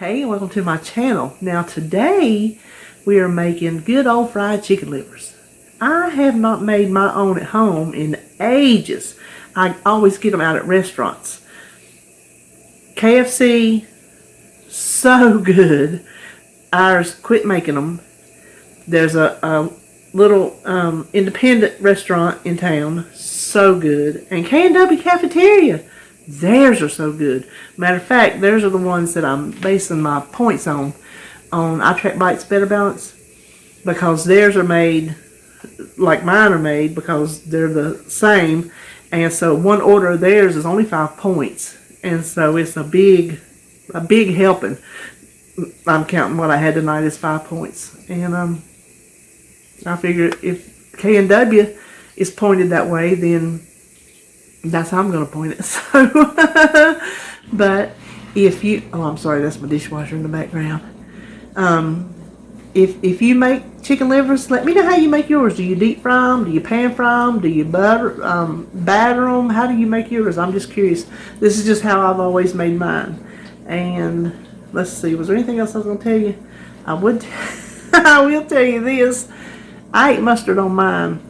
Hey, welcome to my channel. Now today we are making good old fried chicken livers. I have not made my own at home in ages. I always get them out at restaurants. KFC, so good. Ours quit making them. There's a little independent restaurant in town, so good. And K&W Cafeteria, theirs are so good. Matter of fact, theirs are the ones that I'm basing my points on I Track Bites Better Balance, because theirs are made like mine are made because they're the same, and so one order of theirs is only 5 points, and so it's a big helping. I'm counting what I had tonight as 5 points, and I figure if K&W is pointed that way, then that's how I'm going to point it. So, but if you, I'm sorry, that's my dishwasher in the background. If you make chicken livers, let me know how you make yours. Do you deep fry them? Do you pan fry them? Do you batter them? How do you make yours? I'm just curious. This is just how I've always made mine. And let's see, was there anything else I was going to tell you? I will tell you this. I ate mustard on mine.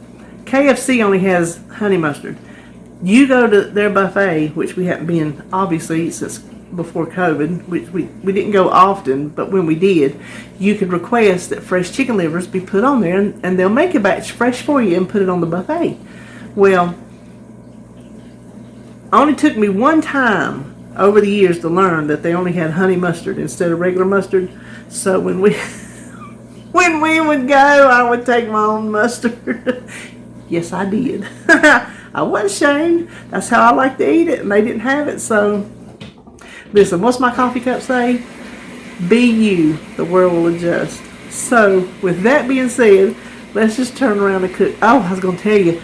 KFC only has honey mustard. You go to their buffet, which we haven't been obviously since before COVID, which we didn't go often, but when we did, you could request that fresh chicken livers be put on there, and they'll make a batch fresh for you and put it on the buffet. Well, it only took me one time over the years to learn that they only had honey mustard instead of regular mustard. So when we would go, I would take my own mustard. Yes, I did. I wasn't ashamed. That's how I like to eat it, and they didn't have it. So, listen, what's my coffee cup say? Be you, the world will adjust. So, with that being said, let's just turn around and cook. Oh, I was going to tell you,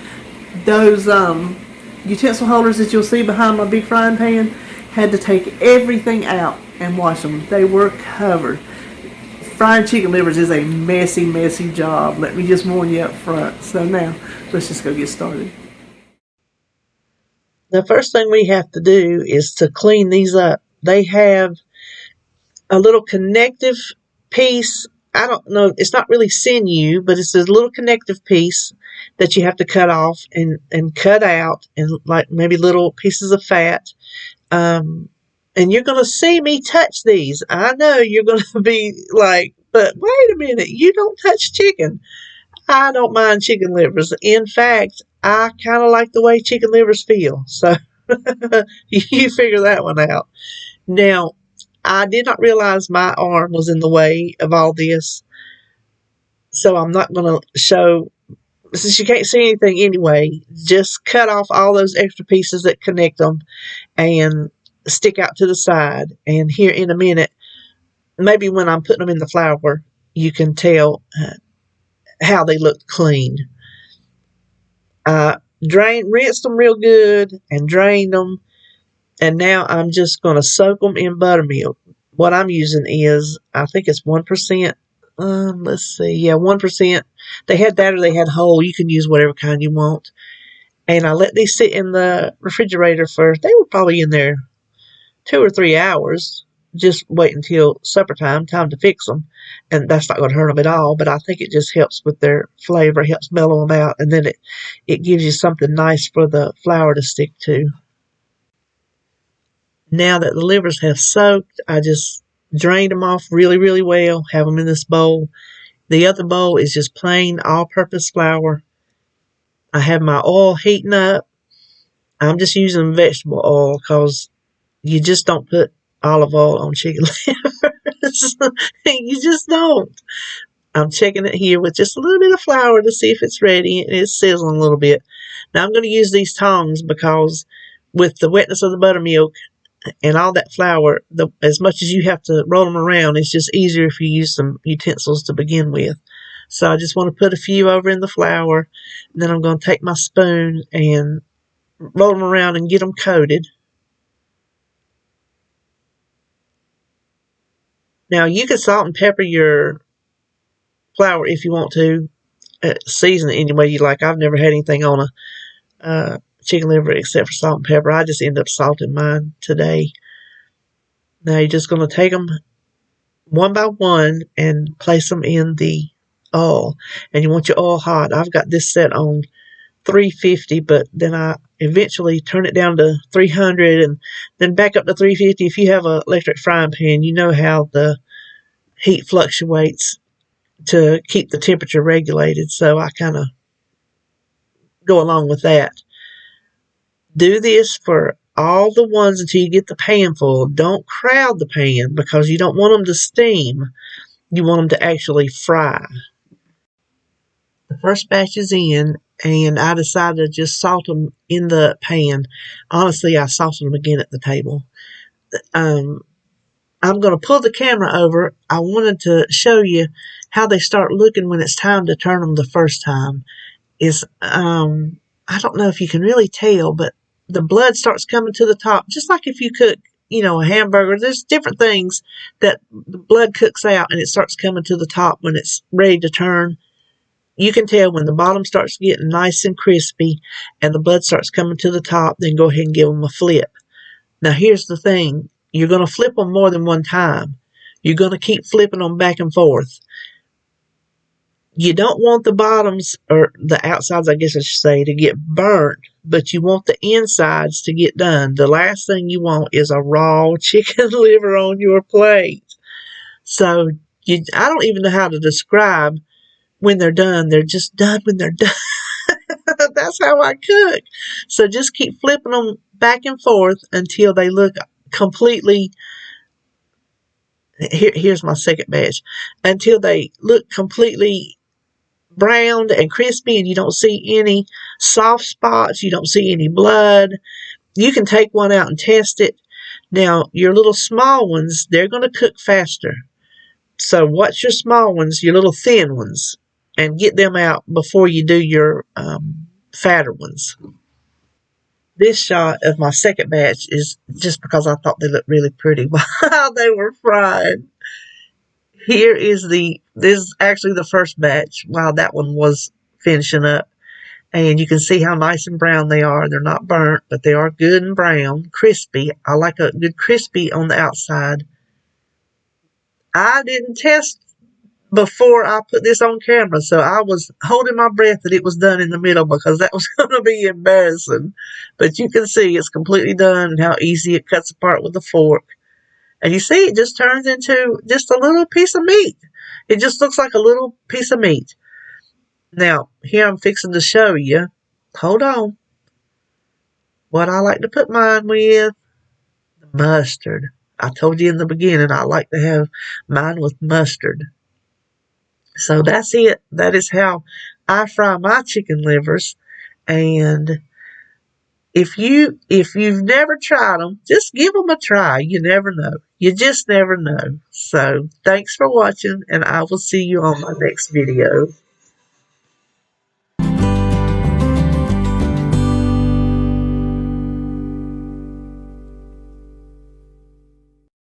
those utensil holders that you'll see behind my big frying pan, had to take everything out and wash them. They were covered. Frying chicken livers is a messy, messy job. Let me just warn you up front. So now, let's just go get started. The first thing we have to do is to clean these up. They have a little connective piece. I don't know, it's not really sinew, but it's a little connective piece that you have to cut off and cut out, and like maybe little pieces of fat. And you're going to see me touch these. I know you're going to be like, but wait a minute, you don't touch chicken. I don't mind chicken livers. In fact, I kind of like the way chicken livers feel. So you figure that one out. Now, I did not realize my arm was in the way of all this. So I'm not going to show, since you can't see anything anyway, just cut off all those extra pieces that connect them and stick out to the side. And here in a minute, maybe when I'm putting them in the flour, you can tell how they look clean. Rinsed them real good and drained them, and now I'm just going to soak them in buttermilk. What I'm using is, I think it's 1%. Let's see, yeah, 1%. They had that or they had whole. You can use whatever kind you want. And I let these sit in the refrigerator for, they were probably in there 2 or 3 hours. Just wait until supper time to fix them. And that's not going to hurt them at all, but I think it just helps with their flavor. It helps mellow them out, and then it gives you something nice for the flour to stick to. Now that the livers have soaked, I just drained them off really, really well, have them in this bowl. The other bowl is just plain all-purpose flour. I have my oil heating up. I'm just using vegetable oil because you just don't put olive oil on chicken livers. You just don't. I'm checking it here with just a little bit of flour to see if it's ready, and it's sizzling a little bit. Now I'm going to use these tongs because with the wetness of the buttermilk and all that flour, as much as you have to roll them around, it's just easier if you use some utensils to begin with. So I just want to put a few over in the flour, and then I'm going to take my spoon and roll them around and get them coated. Now, you can salt and pepper your flour if you want to. Season it any way you like. I've never had anything on a chicken liver except for salt and pepper. I just end up salting mine today. Now, you're just going to take them one by one and place them in the oil. And you want your oil hot. I've got this set on 350, but then I eventually turn it down to 300 and then back up to 350. If you have an electric frying pan, you know how the heat fluctuates to keep the temperature regulated, so I kind of go along with that. Do this for all the ones until you get the pan full. Don't crowd the pan because you don't want them to steam. You want them to actually fry. The first batch is in, and I decided to just salt them in the pan. Honestly, I salted them again at the table. I'm going to pull the camera over. I wanted to show you how they start looking when it's time to turn them the first time. I don't know if you can really tell, but the blood starts coming to the top, just like if you cook, a hamburger. There's different things that the blood cooks out and it starts coming to the top when it's ready to turn. You can tell when the bottom starts getting nice and crispy and the blood starts coming to the top, then go ahead and give them a flip. Now here's the thing. You're going to flip them more than one time. You're going to keep flipping them back and forth. You don't want the bottoms, or the outsides, I guess I should say, to get burnt, but you want the insides to get done. The last thing you want is a raw chicken liver on your plate. So I don't even know how to describe when they're done. They're just done when they're done. That's how I cook. So just keep flipping them back and forth until they look completely, here's my second batch, until they look completely browned and crispy and you don't see any soft spots, you don't see any blood. You can take one out and test it. Now, your little small ones, they're going to cook faster. So watch your small ones, your little thin ones, and get them out before you do your fatter ones. This shot of my second batch is just because I thought they looked really pretty while they were fried. This is actually the first batch while that one was finishing up. And you can see how nice and brown they are. They're not burnt, but they are good and brown, crispy. I like a good crispy on the outside. I didn't test before I put this on camera, so I was holding my breath that it was done in the middle because that was going to be embarrassing. But you can see it's completely done and how easy it cuts apart with a fork. And you see, it just turns into just a little piece of meat. It just looks like a little piece of meat. Now, here I'm fixing to show you. Hold on. What I like to put mine with, mustard. I told you in the beginning I like to have mine with mustard. So that's it. That is how I fry my chicken livers. And if you've never tried them, just give them a try. You never know. You just never know. So thanks for watching, and I will see you on my next video.